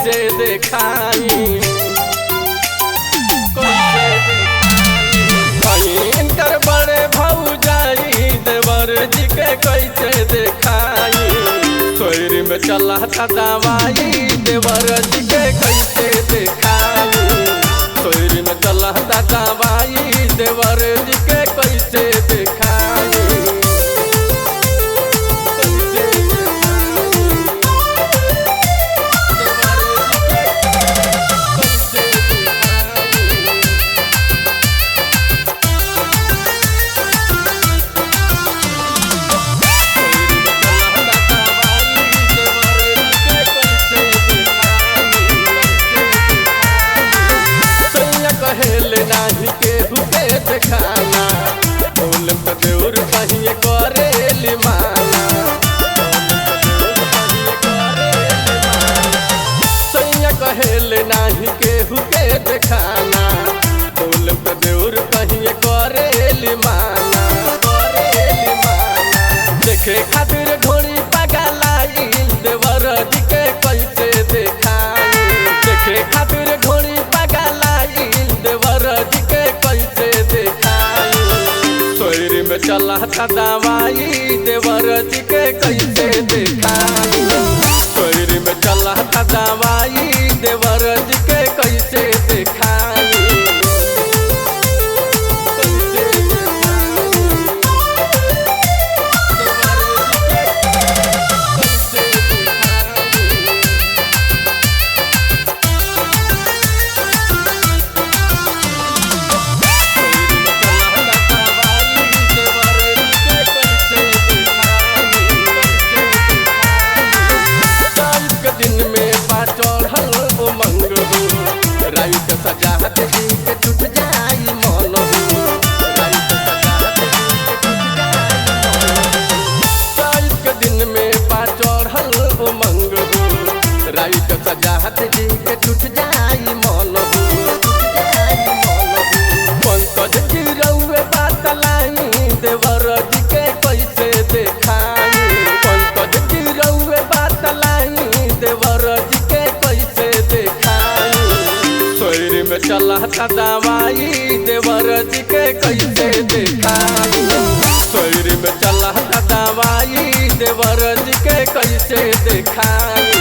कैसे देखाई इनकर बड़े भौजाई देवर जी के कैसे देखाई सोरी में चला था दवाई देवर जी के कैसे देखाई सोरी में चला था दवाई देवर जी के कैसे देखाई नाही केहू के देखाना बोल देवर कहिए करेली माना सैया कहेले नाही केहू के देखाना बोल देवर कहिए करेली माना देखे खातिर ढोरी पगलाई देवर जी के कैसे देखाई देखे खातिर ढोरी पगलाई देवर जी के कैसे देखाई सोरी में चला था दवाई देवर जी के कैसे देखाई सोरी में चला था दवाई देवर जी के कैसे देखाई रात सजात जी के टूट जाई मन रात के दिन में चढ़ल उमंग रात सजात जी के टूट जाई मन पंकज जी रउए बात लाई देवर जी के कैसे देखाई पंकज जी रउए बात लाई देवर जी के कैसे देखाई सोरी में चला था दवाई देवर जी के कैसे देखाई सोरी में चला था दवाई देवर जी के कैसे देखाई।